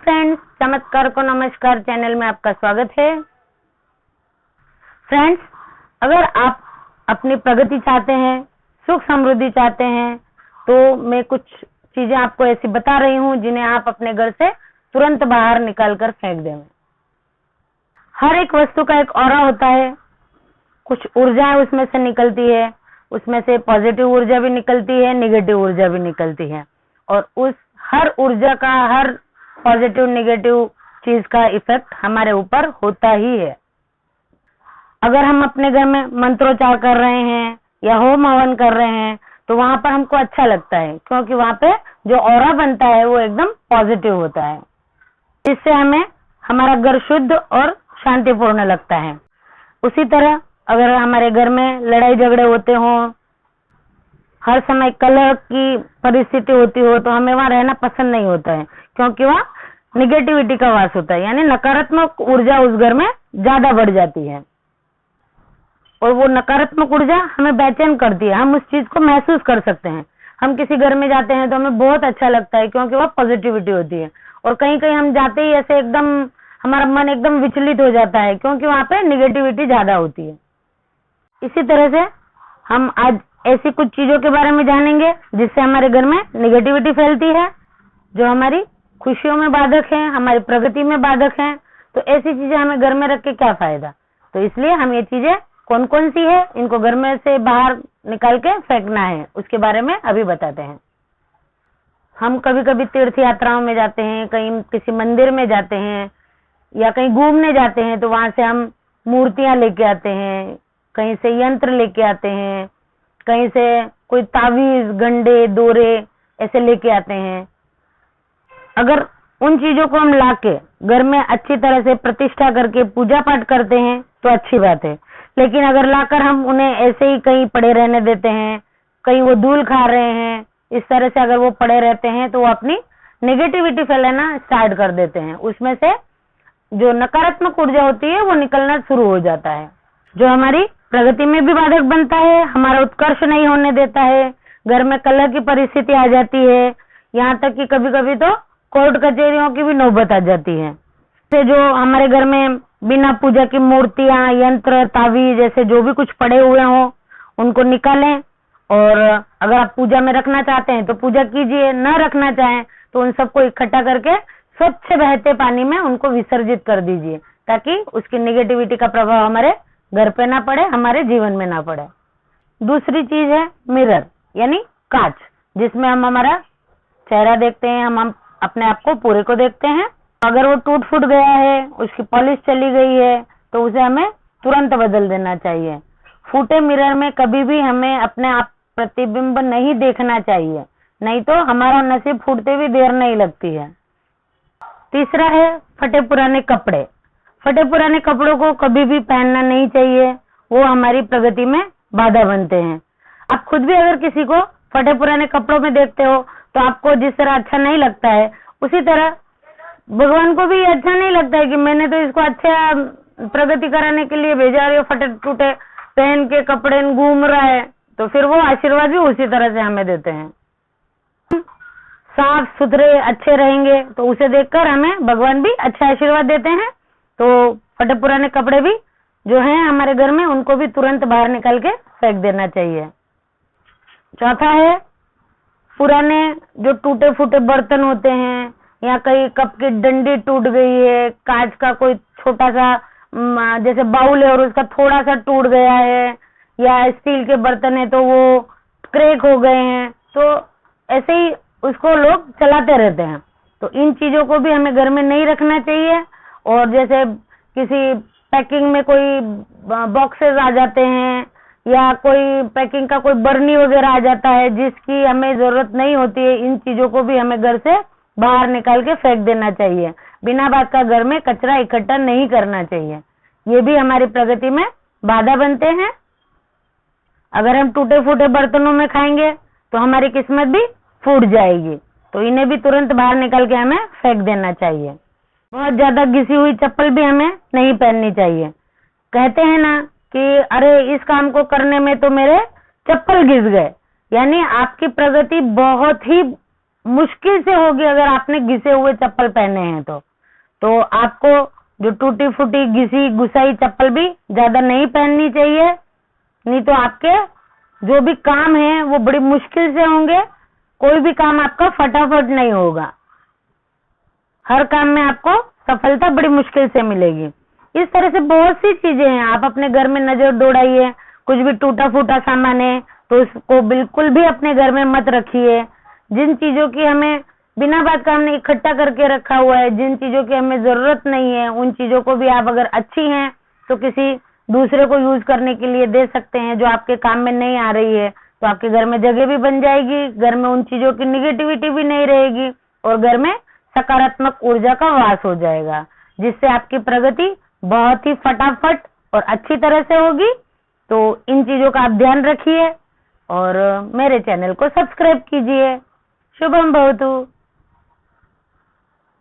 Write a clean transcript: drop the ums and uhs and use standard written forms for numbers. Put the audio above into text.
Friends, चमत्कार को नमस्कार चैनल में आपका स्वागत है। फ्रेंड्स, अगर आप अपनी प्रगति चाहते हैं, सुख समृद्धि चाहते हैं, तो मैं कुछ चीजें आपको ऐसी बता रही हूँ जिन्हें आप अपने घर से तुरंत बाहर निकाल कर फेंक दें। हर एक वस्तु का एक ऑरा होता है, कुछ ऊर्जा उसमें से निकलती है, उसमें से पॉजिटिव ऊर्जा भी निकलती है, नेगेटिव ऊर्जा भी निकलती है, और उस हर ऊर्जा का, हर पॉजिटिव नेगेटिव चीज का इफेक्ट हमारे ऊपर होता ही है। अगर हम अपने घर में मंत्रोच्चार कर रहे हैं या होम हवन कर रहे हैं तो वहां पर हमको अच्छा लगता है, क्योंकि वहां पे जो ऑरा बनता है वो एकदम पॉजिटिव होता है। इससे हमें हमारा घर शुद्ध और शांतिपूर्ण लगता है। उसी तरह अगर हमारे घर में लड़ाई झगड़े होते हों, हर समय कलह की परिस्थिति होती हो, तो हमें वहां रहना पसंद नहीं होता है, क्योंकि वहां निगेटिविटी का वास होता है, यानी नकारात्मक ऊर्जा उस घर में ज्यादा बढ़ जाती है और वो नकारात्मक ऊर्जा हमें बेचैन करती है। हम उस चीज को महसूस कर सकते हैं। हम किसी घर में जाते हैं तो हमें बहुत अच्छा लगता है, क्योंकि वह पॉजिटिविटी होती है, और कहीं कहीं हम जाते ही ऐसे एकदम हमारा मन एकदम विचलित हो जाता है, क्योंकि वहां पे निगेटिविटी ज्यादा होती है। इसी तरह से हम आज ऐसी कुछ चीजों के बारे में जानेंगे जिससे हमारे घर में निगेटिविटी फैलती है, जो हमारी खुशियों में बाधक है, हमारी प्रगति में बाधक है। तो ऐसी चीजें हमें घर में रख के क्या फायदा। तो इसलिए हम ये चीजें कौन कौन सी है, इनको घर में से बाहर निकाल के फेंकना है, उसके बारे में अभी बताते हैं। हम कभी कभी तीर्थ यात्राओं में जाते हैं, कहीं किसी मंदिर में जाते हैं या कहीं घूमने जाते हैं, तो वहां से हम मूर्तियां लेके आते हैं, कहीं से यंत्र लेके आते हैं, कहीं से कोई तावीज, गंडे, दोरे ऐसे लेके आते हैं। अगर उन चीजों को हम लाके घर में अच्छी तरह से प्रतिष्ठा करके पूजा पाठ करते हैं तो अच्छी बात है, लेकिन अगर लाकर हम उन्हें ऐसे ही कहीं पड़े रहने देते हैं, कहीं वो धूल खा रहे हैं, इस तरह से अगर वो पड़े रहते हैं तो वो अपनी नेगेटिविटी फैलाना स्टार्ट कर देते हैं। उसमें से जो नकारात्मक ऊर्जा होती है वो निकलना शुरू हो जाता है, जो हमारी प्रगति में भी बाधक बनता है, हमारा उत्कर्ष नहीं होने देता है, घर में कलह की परिस्थिति आ जाती है, यहाँ तक कि कभी कभी तो कोर्ट कचहरियों की भी नौबत आ जाती है। से जो हमारे घर में बिना पूजा की मूर्तियां, यंत्र, तावीज जैसे जो भी कुछ पड़े हुए हों उनको निकालें, और अगर आप पूजा में रखना चाहते हैं तो पूजा कीजिए, न रखना चाहें तो उन सबको इकट्ठा करके स्वच्छ बहते पानी में उनको विसर्जित कर दीजिए, ताकि उसकी नेगेटिविटी का प्रभाव हमारे घर पे ना पड़े, हमारे जीवन में ना पड़े। दूसरी चीज है मिरर, यानी कांच, जिसमें हम हमारा चेहरा देखते हैं, हम अपने आप को पूरे को देखते हैं। अगर वो टूट फूट गया है, उसकी पॉलिश चली गई है, तो उसे हमें तुरंत बदल देना चाहिए। फूटे मिरर में कभी भी हमें अपने आप प्रतिबिंब नहीं देखना चाहिए, नहीं तो हमारा नसीब फूटते भी देर नहीं लगती है। तीसरा है फटे पुराने कपड़े। फटे पुराने कपड़ों को कभी भी पहनना नहीं चाहिए, वो हमारी प्रगति में बाधा बनते हैं। आप खुद भी अगर किसी को फटे पुराने कपड़ों में देखते हो तो आपको जिस तरह अच्छा नहीं लगता है, उसी तरह भगवान को भी अच्छा नहीं लगता है कि मैंने तो इसको अच्छा प्रगति कराने के लिए भेजा, और ये फटे टूटे पहन के कपड़े घूम रहा है, तो फिर वो आशीर्वाद भी उसी तरह से हमें देते हैं। साफ सुथरे अच्छे रहेंगे तो उसे देखकर हमें भगवान भी अच्छा आशीर्वाद देते हैं। तो फटे पुराने कपड़े भी जो हैं हमारे घर में, उनको भी तुरंत बाहर निकाल के फेंक देना चाहिए। चौथा है पुराने जो टूटे फूटे बर्तन होते हैं, या कहीं कप की डंडी टूट गई है, कांच का कोई छोटा सा जैसे बाउल है और उसका थोड़ा सा टूट गया है, या स्टील के बर्तन है तो वो क्रैक हो गए हैं, तो ऐसे ही उसको लोग चलाते रहते हैं। तो इन चीजों को भी हमें घर में नहीं रखना चाहिए। और जैसे किसी पैकिंग में कोई बॉक्सेस आ जाते हैं, या कोई पैकिंग का कोई बर्नी वगैरह आ जाता है जिसकी हमें जरूरत नहीं होती है, इन चीजों को भी हमें घर से बाहर निकाल के फेंक देना चाहिए। बिना बात का घर में कचरा इकट्ठा नहीं करना चाहिए, ये भी हमारी प्रगति में बाधा बनते हैं। अगर हम टूटे फूटे बर्तनों में खाएंगे तो हमारी किस्मत भी फूट जाएगी, तो इन्हें भी तुरंत बाहर निकाल के हमें फेंक देना चाहिए। बहुत ज्यादा घिसी हुई चप्पल भी हमें नहीं पहननी चाहिए। कहते हैं ना कि अरे इस काम को करने में तो मेरे चप्पल घिस गए, यानी आपकी प्रगति बहुत ही मुश्किल से होगी अगर आपने घिसे हुए चप्पल पहने हैं तो आपको जो टूटी फूटी घिसी घुसाई चप्पल भी ज्यादा नहीं पहननी चाहिए, नहीं तो आपके जो भी काम है वो बड़ी मुश्किल से होंगे, कोई भी काम आपका फटाफट नहीं होगा, हर काम में आपको सफलता बड़ी मुश्किल से मिलेगी। इस तरह से बहुत सी चीजें हैं, आप अपने घर में नजर दौड़ाइए, कुछ भी टूटा फूटा सामान है तो उसको बिल्कुल भी अपने घर में मत रखिए। जिन चीजों की हमें बिना बात का हमने इकट्ठा करके रखा हुआ है, जिन चीजों की हमें जरूरत नहीं है, उन चीजों को भी आप अगर अच्छी हैं तो किसी दूसरे को यूज करने के लिए दे सकते हैं, जो आपके काम में नहीं आ रही है, तो आपके घर में जगह भी बन जाएगी, घर में उन चीजों की निगेटिविटी भी नहीं रहेगी और घर में सकारात्मक ऊर्जा का वास हो जाएगा, जिससे आपकी प्रगति बहुत ही फटाफट और अच्छी तरह से होगी। तो इन चीजों का आप ध्यान रखिए और मेरे चैनल को सब्सक्राइब कीजिए। शुभम भवतु।